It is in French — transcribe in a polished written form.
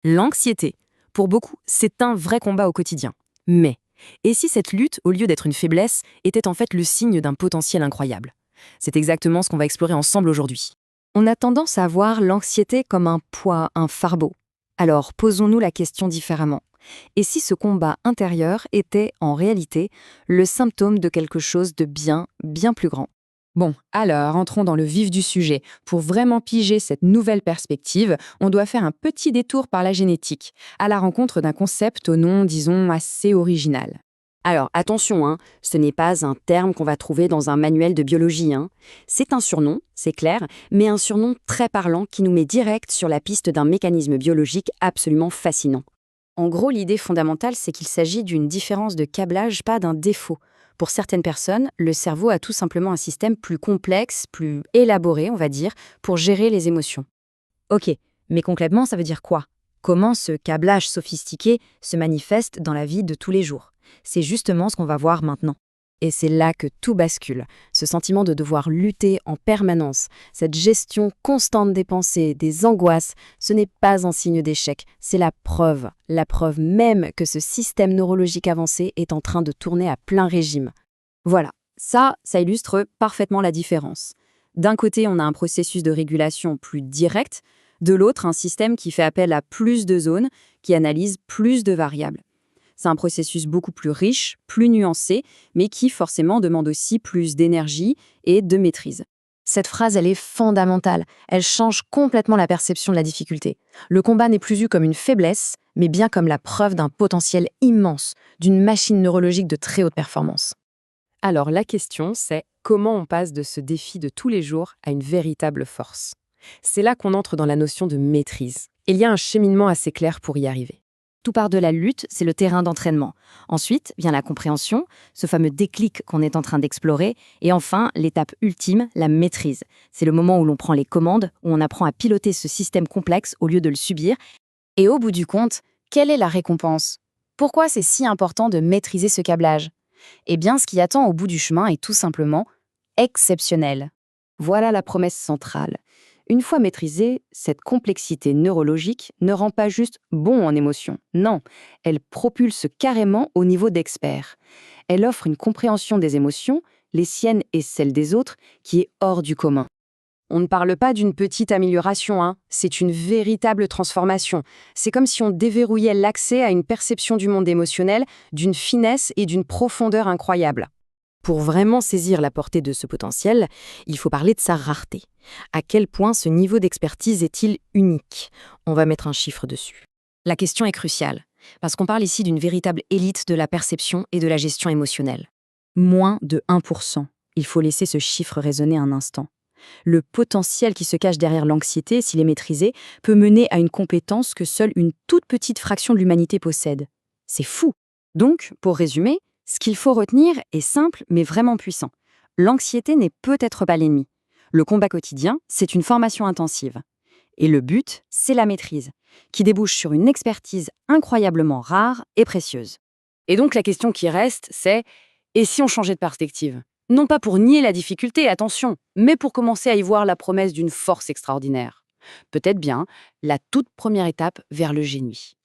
L'anxiété. Pour beaucoup, c'est un vrai combat au quotidien. Mais, et si cette lutte, au lieu d'être une faiblesse, était en fait le signe d'un potentiel incroyable? C'est exactement ce qu'on va explorer ensemble aujourd'hui. On a tendance à voir l'anxiété comme un poids, un fardeau. Alors, posons-nous la question différemment. Et si ce combat intérieur était, en réalité, le symptôme de quelque chose de bien, bien plus grand? Bon, alors entrons dans le vif du sujet. Pour vraiment piger cette nouvelle perspective, on doit faire un petit détour par la génétique, à la rencontre d'un concept au nom, disons, assez original. Alors attention, ce n'est pas un terme qu'on va trouver dans un manuel de biologie. C'est un surnom, c'est clair, mais un surnom très parlant qui nous met direct sur la piste d'un mécanisme biologique absolument fascinant. En gros, l'idée fondamentale, c'est qu'il s'agit d'une différence de câblage, pas d'un défaut. Pour certaines personnes, le cerveau a tout simplement un système plus complexe, plus élaboré, on va dire, pour gérer les émotions. Ok, mais concrètement, ça veut dire quoi? Comment ce câblage sophistiqué se manifeste dans la vie de tous les jours? C'est justement ce qu'on va voir maintenant. Et c'est là que tout bascule. Ce sentiment de devoir lutter en permanence, cette gestion constante des pensées, des angoisses, ce n'est pas un signe d'échec, c'est la preuve même que ce système neurologique avancé est en train de tourner à plein régime. Voilà, ça illustre parfaitement la différence. D'un côté, on a un processus de régulation plus direct, de l'autre, un système qui fait appel à plus de zones, qui analyse plus de variables. C'est un processus beaucoup plus riche, plus nuancé, mais qui forcément demande aussi plus d'énergie et de maîtrise. Cette phrase, elle est fondamentale. Elle change complètement la perception de la difficulté. Le combat n'est plus vu comme une faiblesse, mais bien comme la preuve d'un potentiel immense, d'une machine neurologique de très haute performance. Alors la question, c'est comment on passe de ce défi de tous les jours à une véritable force? C'est là qu'on entre dans la notion de maîtrise. Il y a un cheminement assez clair pour y arriver. Tout part de la lutte, c'est le terrain d'entraînement. Ensuite vient la compréhension, ce fameux déclic qu'on est en train d'explorer. Et enfin, l'étape ultime, la maîtrise. C'est le moment où l'on prend les commandes, où on apprend à piloter ce système complexe au lieu de le subir. Et au bout du compte, quelle est la récompense? Pourquoi c'est si important de maîtriser ce câblage? Eh bien, ce qui attend au bout du chemin est tout simplement exceptionnel. Voilà la promesse centrale. Une fois maîtrisée, cette complexité neurologique ne rend pas juste bon en émotion. Non, elle propulse carrément au niveau d'expert. Elle offre une compréhension des émotions, les siennes et celles des autres, qui est hors du commun. On ne parle pas d'une petite amélioration, c'est une véritable transformation. C'est comme si on déverrouillait l'accès à une perception du monde émotionnel, d'une finesse et d'une profondeur incroyables. Pour vraiment saisir la portée de ce potentiel, il faut parler de sa rareté. À quel point ce niveau d'expertise est-il unique? On va mettre un chiffre dessus. La question est cruciale, parce qu'on parle ici d'une véritable élite de la perception et de la gestion émotionnelle. Moins de 1%. Il faut laisser ce chiffre résonner un instant. Le potentiel qui se cache derrière l'anxiété, s'il est maîtrisé, peut mener à une compétence que seule une toute petite fraction de l'humanité possède. C'est fou. Donc, pour résumer, ce qu'il faut retenir est simple mais vraiment puissant. L'anxiété n'est peut-être pas l'ennemi. Le combat quotidien, c'est une formation intensive. Et le but, c'est la maîtrise, qui débouche sur une expertise incroyablement rare et précieuse. Et donc la question qui reste, c'est « et si on changeait de perspective ?» Non pas pour nier la difficulté, attention, mais pour commencer à y voir la promesse d'une force extraordinaire. Peut-être bien la toute première étape vers le génie.